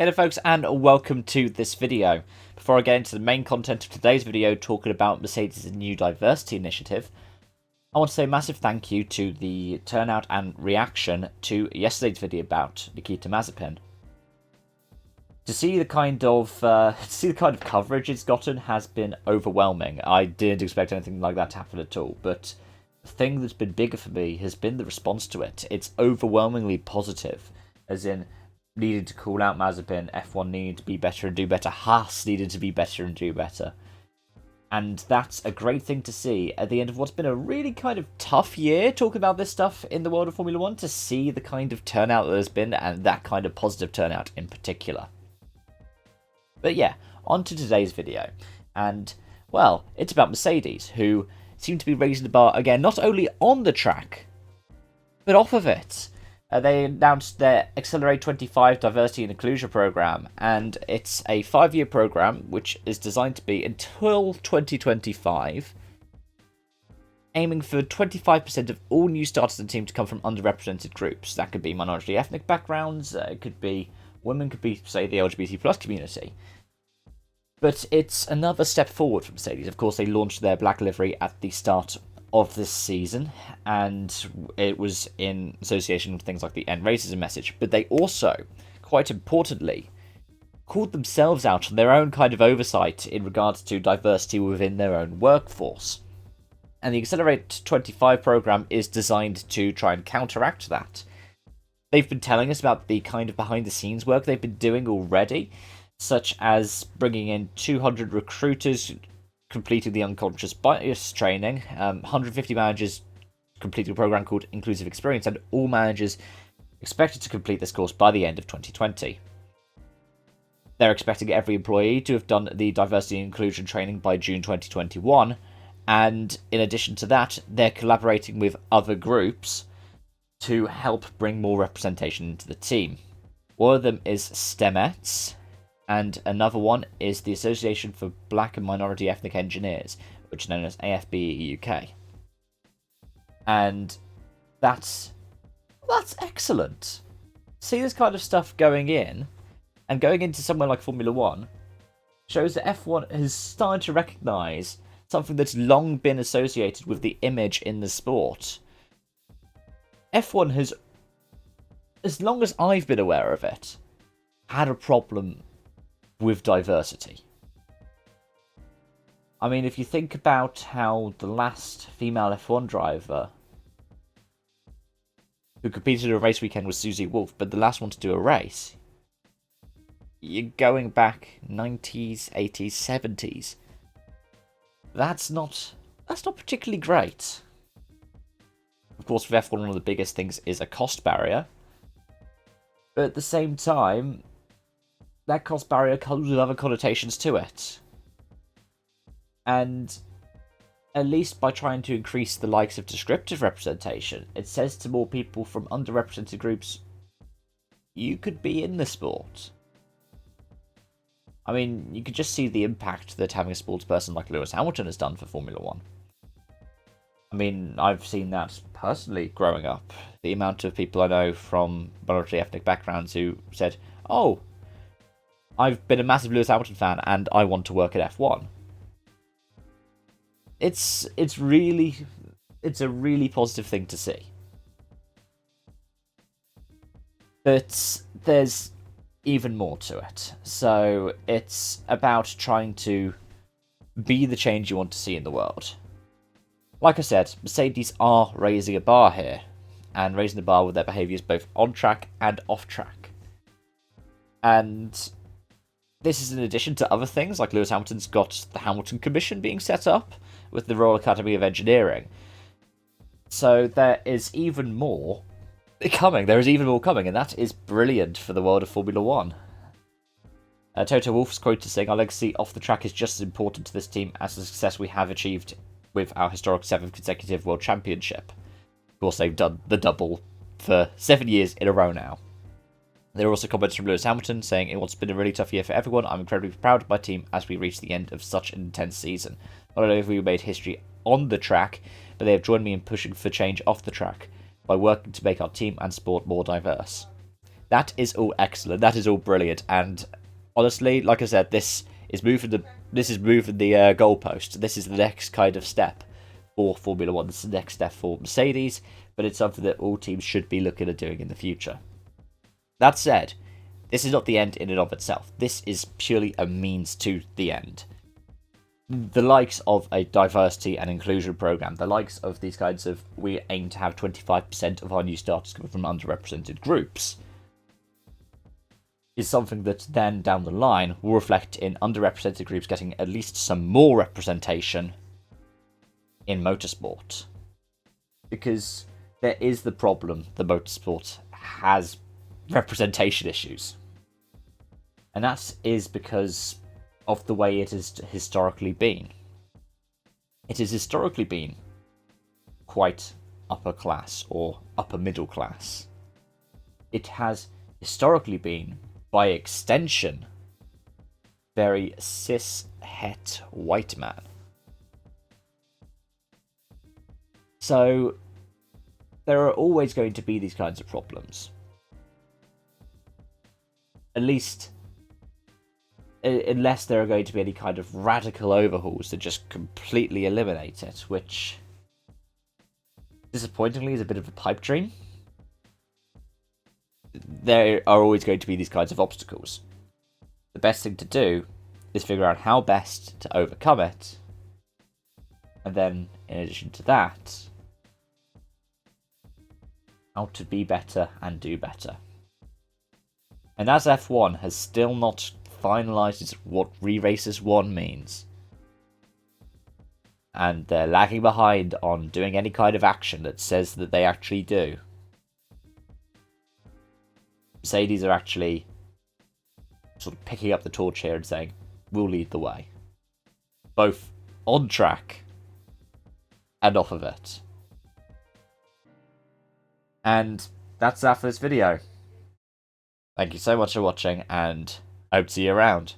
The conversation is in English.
Hey there folks, and welcome to this video. Before I get into the main content of today's video talking about Mercedes' new diversity initiative, I want to say a massive thank you to the turnout and reaction to yesterday's video about Nikita Mazepin. To see the kind of coverage it's gotten has been overwhelming. I didn't expect anything like that to happen at all, but the thing that's been bigger for me has been the response to it. It's overwhelmingly positive, as in needed to call out Mazepin, F1 needed to be better and do better, Haas needed to be better and do better. And that's a great thing to see at the end of what's been a really kind of tough year talking about this stuff in the world of Formula 1, to see the kind of turnout that there's been, and that kind of positive turnout in particular. But yeah, on to today's video. And, well, it's about Mercedes, who seem to be raising the bar again, not only on the track, but off of it. They announced their Accelerate 25 Diversity and Inclusion program, and it's a 5-year program which is designed to be until 2025, aiming for 25% of all new starters in the team to come from underrepresented groups. That could be minority ethnic backgrounds, it could be women, could be, say, the LGBT plus community. But it's another step forward for Mercedes. Of course, they launched their black livery at the start of this season, and it was in association with things like the end racism message, but they also, quite importantly, called themselves out on their own kind of oversight in regards to diversity within their own workforce. And the Accelerate 25 program is designed to try and counteract that. They've been telling us about the kind of behind the scenes work they've been doing already, such as bringing in 200 recruiters completing the unconscious bias training, 150 managers completing a program called Inclusive Experience, and all managers expected to complete this course by the end of 2020. They're expecting every employee to have done the diversity and inclusion training by June 2021, and in addition to that, they're collaborating with other groups to help bring more representation into the team. One of them is STEMETS, and another one is the Association for Black and Minority Ethnic Engineers, which is known as AFBE UK. And that's excellent. See this kind of stuff going in, and going into somewhere like Formula 1, shows that F1 has started to recognise something that's long been associated with the image in the sport. F1 has, as long as I've been aware of it, had a problem with diversity. I mean, if you think about how the last female F1 driver who competed in a race weekend was Susie Wolff, but the last one to do a race, you're going back 90s, 80s, 70s. That's not particularly great. Of course, with F1, one of the biggest things is a cost barrier, but at the same time, that cost barrier comes with other connotations to it. And at least by trying to increase the likes of descriptive representation, it says to more people from underrepresented groups, you could be in the sport. I mean, you could just see the impact that having a sports person like Lewis Hamilton has done for Formula 1. I mean, I've seen that personally growing up. The amount of people I know from minority ethnic backgrounds who said, oh, I've been a massive Lewis Hamilton fan and I want to work at F1. It's a really positive thing to see. But there's even more to it. So it's about trying to be the change you want to see in the world. Like I said, Mercedes are raising a bar here, and raising the bar with their behaviours both on track and off track. And this is in addition to other things, like Lewis Hamilton's got the Hamilton Commission being set up with the Royal Academy of Engineering. So there is even more coming. There is even more coming, and that is brilliant for the world of Formula 1. Toto Wolff's quoted saying, "Our legacy off the track is just as important to this team as the success we have achieved with our historic 7th consecutive World Championship." Of course, they've done the double for 7 years in a row now. There are also comments from Lewis Hamilton saying, "It was been a really tough year for everyone. I'm incredibly proud of my team as we reach the end of such an intense season. Not only have we made history on the track, but they have joined me in pushing for change off the track by working to make our team and sport more diverse. That is all excellent. That is all brilliant. And honestly, like I said, this is moving the goalpost. This is the next kind of step for Formula One. This is the next step for Mercedes, but it's something that all teams should be looking at doing in the future. That said, this is not the end in and of itself. This is purely a means to the end. The likes of a diversity and inclusion program, the likes of these kinds of, we aim to have 25% of our new starters coming from underrepresented groups, is something that then down the line will reflect in underrepresented groups getting at least some more representation in motorsport. Because there is the problem that motorsport has representation issues. And that is because of the way it has historically been. It has historically been quite upper class or upper middle class. It has historically been, by extension, very cis-het white man. So there are always going to be these kinds of problems. At least, unless there are going to be any kind of radical overhauls that just completely eliminate it, which, disappointingly, is a bit of a pipe dream. There are always going to be these kinds of obstacles. The best thing to do is figure out how best to overcome it, and then, in addition to that, how to be better and do better. And as F1 has still not finalised what Re-Racers 1 means, and they're lagging behind on doing any kind of action that says that they actually do, Mercedes are actually sort of picking up the torch here and saying, we'll lead the way. Both on track and off of it. And that's that for this video. Thank you so much for watching, and I hope to see you around.